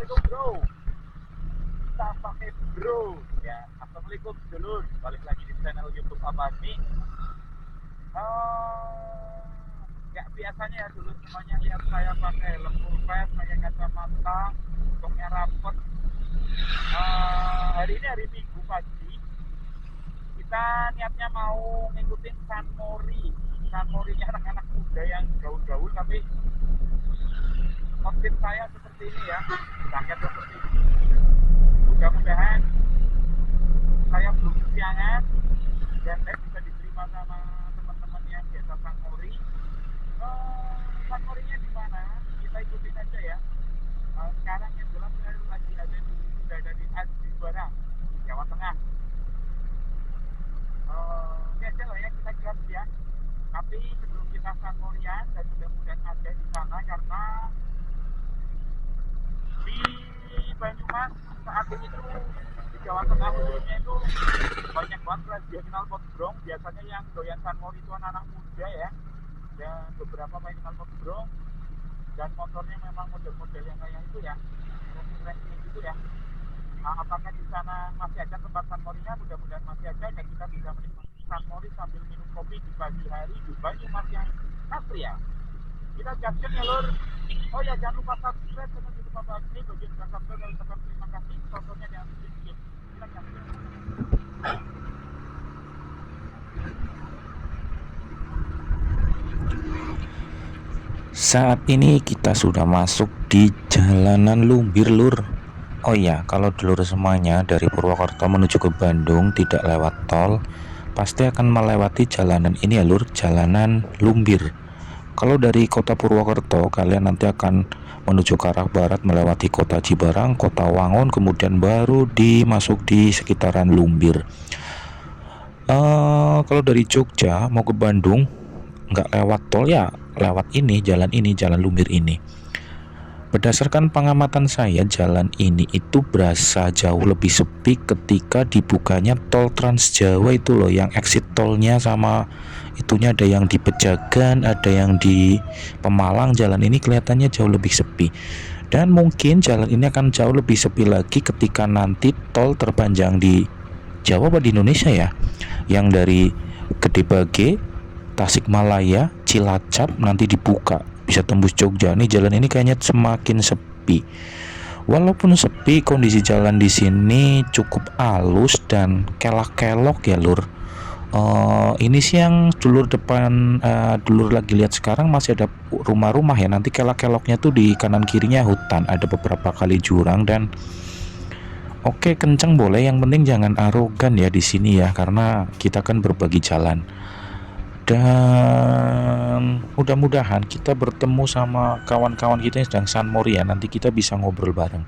Assalamualaikum bro. Kita pakai bro ya. Assalamualaikum dulur. Balik lagi di channel YouTube apa nih? Ya biasanya ya dulu semuanya lihat saya pakai helm full face, pakai kacamata, untungnya rapet. Hari ini hari Minggu pagi. Kita niatnya mau ngikutin San Mori. San Morinya anak-anak muda yang gaul-gaul, tapi outfit saya seperti ini ya, jaket seperti ini. Mudah-mudahan saya belum kesiangan dan saya bisa diterima sama teman-teman yang biasa San Mori. San Morinya di mana? Kita ikutin aja ya. Sekarang yang jelas saya lagi sudah ada di Aji Barang, Jawa Tengah. Oke aja lah ya, kita jelas ya. Tapi sebelum kita San Morian, dan mudah-mudahan ada di sana karena di Banyumas saat ini tuh di Jawa Tengah khususnya itu banyak banget regional potbrong. Biasanya yang doyan San Mori itu anak-anak muda ya, dan beberapa regional potbrong, dan motornya memang model-model yang kayak itu ya, racing gitu ya. Apakah di sana masih ada tempat San Morinya? Mudah-mudahan masih ada dan kita bisa menikmati San Mori sambil minum kopi di pagi hari di Banyumas yang asri ya. Kita gaskan ya lur. Oh ya, jangan lupa subscribe channel YouTube Papa ini. Bagi yang sudah subscribe dan ucapkan terima kasih. Tontonnya jangan sedikit. Kita gaskan. Saat ini kita sudah masuk di jalanan Lumbir lur. Oh iya, kalau dulur semuanya dari Purwokerto menuju ke Bandung tidak lewat tol, pasti akan melewati jalanan ini ya lur, jalanan Lumbir. Kalau dari kota Purwokerto, kalian nanti akan menuju ke arah barat melewati kota Cibarang, kota Wangun, kemudian baru dimasuk di sekitaran Lumbir. Kalau dari Jogja mau ke Bandung, nggak lewat tol ya, lewat ini, jalan Lumbir ini. Berdasarkan pengamatan saya, jalan ini itu berasa jauh lebih sepi ketika dibukanya tol Trans Jawa itu loh, yang exit tolnya sama itunya ada yang di Pejagan, ada yang di Pemalang. Jalan ini kelihatannya jauh lebih sepi. Dan mungkin jalan ini akan jauh lebih sepi lagi ketika nanti tol terpanjang di Jawa atau di Indonesia ya, yang dari Gede Bage, Tasikmalaya, Cilacap nanti dibuka, bisa tembus Jogja. Nih jalan ini kayaknya semakin sepi. Walaupun sepi, kondisi jalan di sini cukup halus dan kelak-kelok ya lur. Ini sih yang dulur depan, dulur lagi lihat sekarang masih ada rumah-rumah ya. Nanti kelak-keloknya tuh di kanan kirinya hutan, ada beberapa kali jurang dan oke kenceng boleh, yang penting jangan arogan ya di sini ya, karena kita kan berbagi jalan. Dan mudah-mudahan kita bertemu sama kawan-kawan kita yang sedang San Mori ya, nanti kita bisa ngobrol bareng.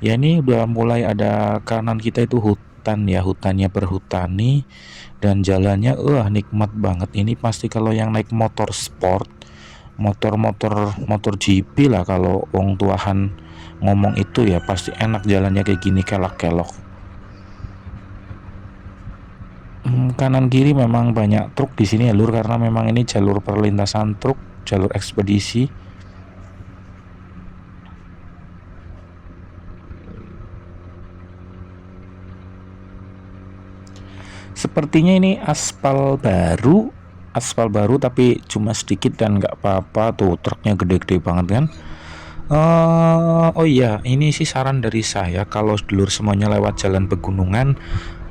Ya ini udah mulai ada kanan kita itu hutan ya, hutannya perhutani dan jalannya nikmat banget. Ini pasti kalau yang naik motor sport, motor GP lah, kalau wong tuahan ngomong itu ya pasti enak jalannya kayak gini, kelak-kelok. Kanan kiri memang banyak truk di sini ya lur, karena memang ini jalur perlintasan truk, jalur ekspedisi. Sepertinya ini aspal baru tapi cuma sedikit dan nggak apa-apa tuh, truknya gede-gede banget kan. Oh iya, ini sih saran dari saya, kalau dulur semuanya lewat jalan pegunungan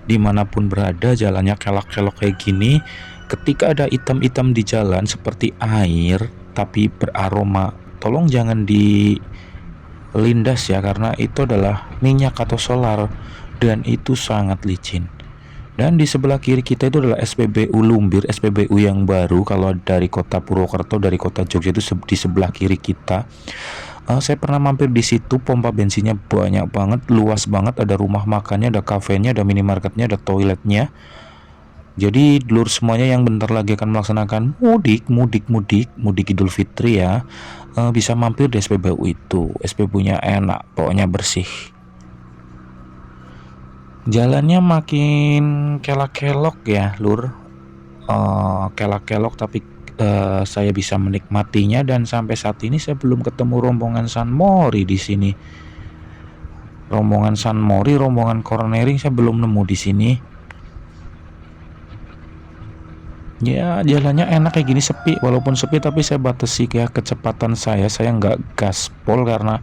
dimanapun berada, jalannya kelak-kelok kayak gini, ketika ada item-item di jalan seperti air tapi beraroma, tolong jangan dilindas ya, karena itu adalah minyak atau solar dan itu sangat licin. Dan di sebelah kiri kita itu adalah SPBU Lumbir, SPBU yang baru. Kalau dari kota Purwokerto, dari kota Jogja itu di sebelah kiri kita. Saya pernah mampir di situ, pompa bensinnya banyak banget, luas banget, ada rumah makannya, ada kafenya, ada minimarketnya, ada toiletnya. Jadi dulur semuanya yang bentar lagi akan melaksanakan mudik Idul Fitri ya, bisa mampir di SPBU itu. SPBU-nya enak, pokoknya bersih. Jalannya makin kelak-kelok ya lur, kelak-kelok tapi saya bisa menikmatinya. Dan sampai saat ini saya belum ketemu rombongan San Mori di sini. rombongan San Mori, rombongan Cornering saya belum nemu di sini. Ya jalannya enak kayak gini, sepi, walaupun sepi tapi saya batasi ya kecepatan saya nggak gaspol karena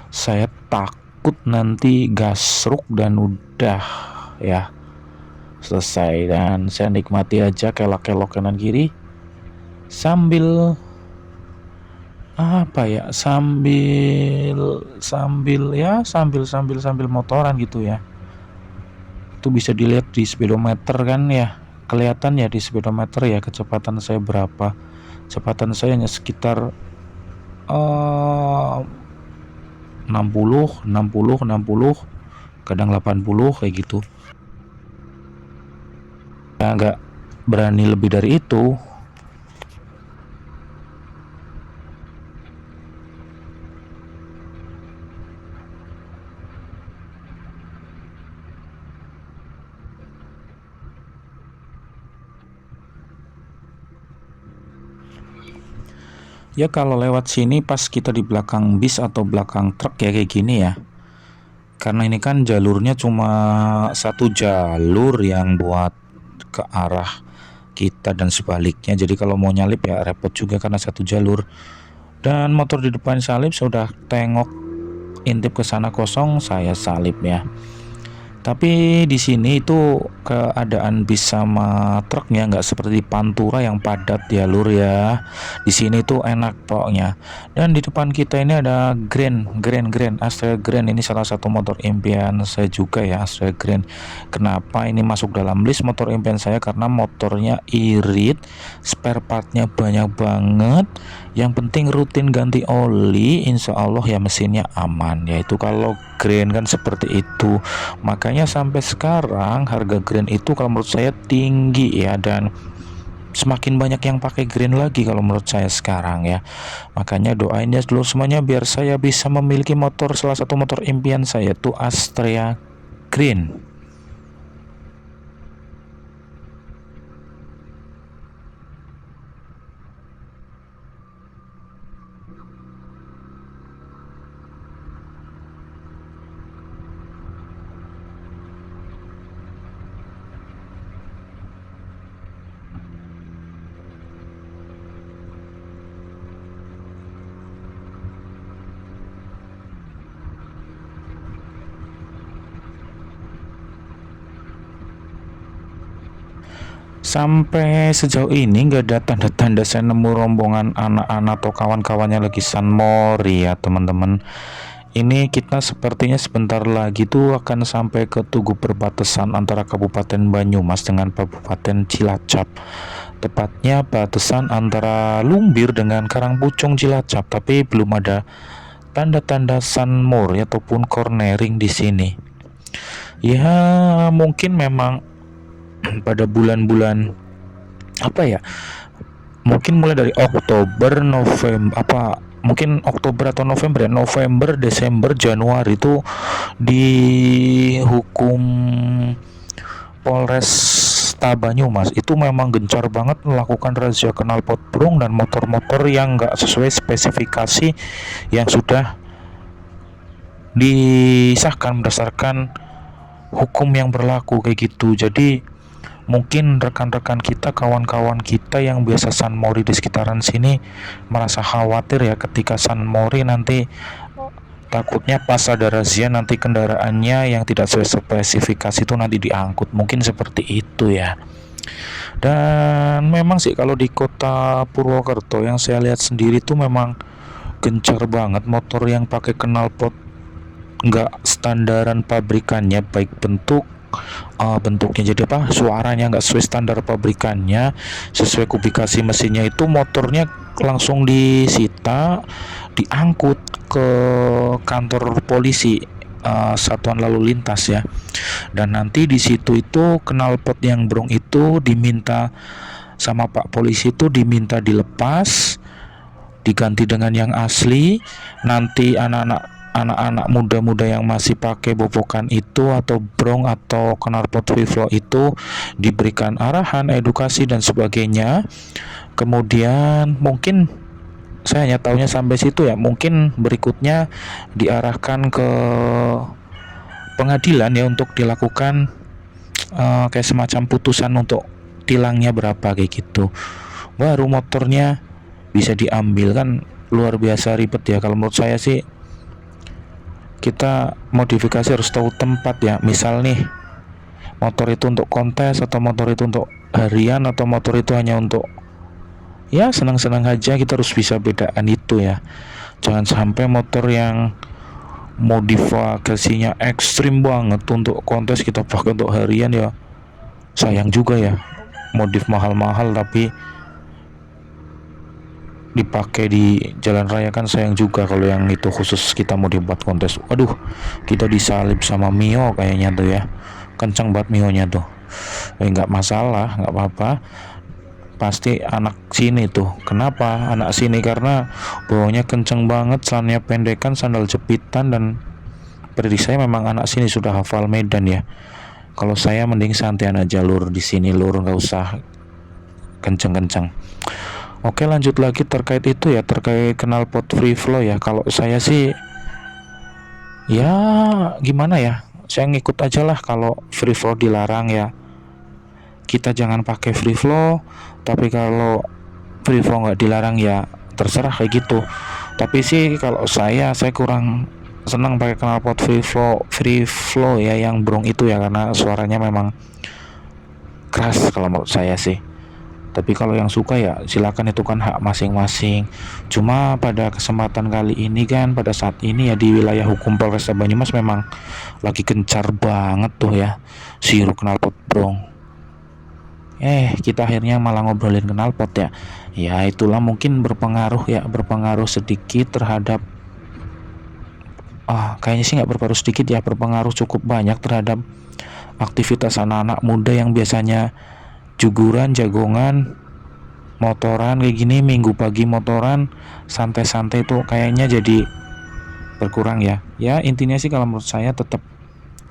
saya takut nanti gasruk dan udah ya selesai. Dan saya nikmati aja kelok-kelok kanan kiri sambil apa ya, sambil motoran gitu ya. Itu bisa dilihat di speedometer kan ya, kelihatan ya di speedometer ya kecepatan saya berapa. Kecepatan saya hanya sekitar 60 kadang 80 kayak gitu ya, nggak berani lebih dari itu. Ya kalau lewat sini pas kita di belakang bis atau belakang truk ya kayak gini ya, karena ini kan jalurnya cuma satu jalur yang buat ke arah kita dan sebaliknya, jadi kalau mau nyalip ya repot juga karena satu jalur. Dan motor di depan salip, sudah tengok intip ke sana kosong, saya salip ya. Tapi di sini itu keadaan bis sama truknya nggak seperti Pantura yang padat ya lur ya. Di sini tuh enak pokoknya. Dan di depan kita ini ada Grand Astrea Grand. Ini salah satu motor impian saya juga ya, Astrea Grand. Kenapa ini masuk dalam list motor impian saya? Karena motornya irit, spare partnya banyak banget. Yang penting rutin ganti oli, insya Allah ya mesinnya aman. Yaitu kalau Grand kan seperti itu. Makanya sampai sekarang harga Grand itu kalau menurut saya tinggi ya, dan semakin banyak yang pakai Grand lagi kalau menurut saya sekarang ya. Makanya doain ya dulu semuanya biar saya bisa memiliki motor, salah satu motor impian saya tuh Astrea Grand. Sampai sejauh ini nggak ada tanda-tanda saya nemu rombongan anak-anak atau kawan-kawannya lagi San Mori ya teman-teman. Ini kita sepertinya sebentar lagi tuh akan sampai ke Tugu perbatasan antara Kabupaten Banyumas dengan Kabupaten Cilacap. Tepatnya batasan antara Lumbir dengan Karangpucung Cilacap, tapi belum ada tanda-tanda San Mori ataupun cornering di sini. Ya mungkin memang pada bulan-bulan apa ya, mungkin mulai dari Oktober, November, mungkin Oktober atau November ya, November, Desember, Januari itu dihukum Polres Banyumas itu memang gencar banget melakukan razia knalpot brong dan motor-motor yang nggak sesuai spesifikasi yang sudah disahkan berdasarkan hukum yang berlaku kayak gitu. Jadi mungkin rekan-rekan kita, kawan-kawan kita yang biasa San Mori di sekitaran sini merasa khawatir ya ketika San Mori nanti takutnya pas ada razia nanti kendaraannya yang tidak sesuai spesifikasi itu nanti diangkut, mungkin seperti itu ya. Dan memang sih kalau di kota Purwokerto yang saya lihat sendiri tuh memang gencar banget motor yang pakai knalpot nggak standaran pabrikannya, baik bentuknya jadi apa, suaranya nggak sesuai standar pabrikannya, sesuai kubikasi mesinnya, itu motornya langsung disita, diangkut ke kantor polisi, satuan lalu lintas ya. Dan nanti di situ itu knalpot yang brong itu diminta sama Pak Polisi, itu diminta dilepas, diganti dengan yang asli. Nanti anak-anak muda-muda yang masih pakai bobokan itu atau brong atau knalpot Vivlo itu diberikan arahan, edukasi dan sebagainya. Kemudian mungkin saya hanya tahunya sampai situ ya, mungkin berikutnya diarahkan ke pengadilan ya untuk dilakukan kayak semacam putusan untuk tilangnya berapa kayak gitu, baru motornya bisa diambil. Kan luar biasa ribet ya. Kalau menurut saya sih kita modifikasi harus tahu tempat ya. Misal nih motor itu untuk kontes, atau motor itu untuk harian, atau motor itu hanya untuk ya senang-senang aja, kita harus bisa bedakan itu ya. Jangan sampai motor yang modifikasinya ekstrim banget untuk kontes kita pakai untuk harian, ya sayang juga ya. Modif mahal-mahal tapi dipakai di jalan raya kan sayang juga. Kalau yang itu khusus kita mau dibuat kontes, waduh, kita disalib sama Mio kayaknya tuh ya. Kenceng banget Mionya tuh. Nggak masalah, nggak apa-apa, pasti anak sini tuh. Kenapa anak sini? Karena bawahnya kenceng banget, celananya pendekan, sandal jepitan, dan prediksi saya memang anak sini sudah hafal medan ya. Kalau saya mending santai aja, lur di sini lur, nggak usah kenceng-kenceng. Oke, lanjut lagi terkait itu ya, terkait knalpot free flow ya. Kalau saya sih ya gimana ya, saya ngikut aja lah. Kalau free flow dilarang ya kita jangan pakai free flow, tapi kalau free flow nggak dilarang ya terserah kayak gitu. Tapi sih kalau saya kurang senang pakai knalpot free flow ya, yang brong itu ya, karena suaranya memang keras kalau menurut saya sih. Tapi kalau yang suka ya silakan, itu kan hak masing-masing. Cuma pada kesempatan kali ini kan, pada saat ini ya, di wilayah hukum Polresta Banyumas memang lagi gencar banget tuh ya siru knalpot brong. Kita akhirnya malah ngobrolin knalpot ya. Ya itulah, mungkin berpengaruh ya, berpengaruh sedikit terhadap kayaknya sih nggak berpengaruh sedikit ya, berpengaruh cukup banyak terhadap aktivitas anak-anak muda yang biasanya juguran, jagongan, motoran kayak gini. Minggu pagi motoran santai-santai tuh kayaknya jadi berkurang ya. Ya intinya sih kalau menurut saya tetap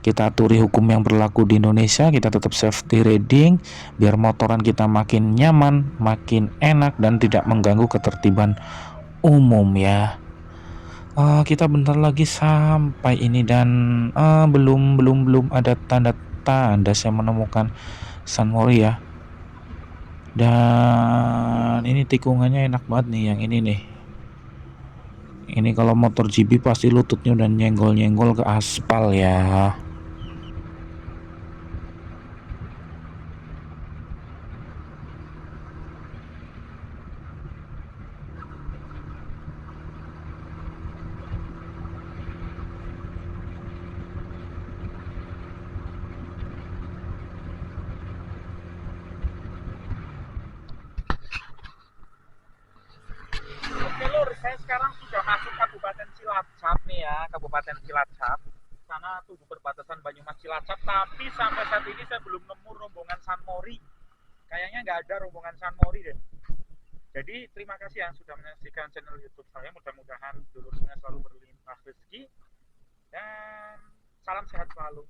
kita aturi hukum yang berlaku di Indonesia, kita tetap safety riding biar motoran kita makin nyaman, makin enak, dan tidak mengganggu ketertiban umum ya. Kita bentar lagi sampai ini, dan belum ada tanda-tanda saya menemukan San Mori ya. Dan ini tikungannya enak banget nih yang ini nih. Ini kalau motor GB pasti lututnya udah nyenggol-nyenggol ke aspal ya. Oke lur, saya sekarang sudah masuk Kabupaten Cilacap nih ya, Kabupaten Cilacap. Sana tuh perbatasan Banyumas Cilacap, tapi sampai saat ini saya belum nemu rombongan San Mori. Kayaknya nggak ada rombongan San Mori deh. Jadi terima kasih yang sudah menyaksikan channel YouTube saya. Mudah-mudahan dulur semua selalu berlimpah rezeki dan salam sehat selalu.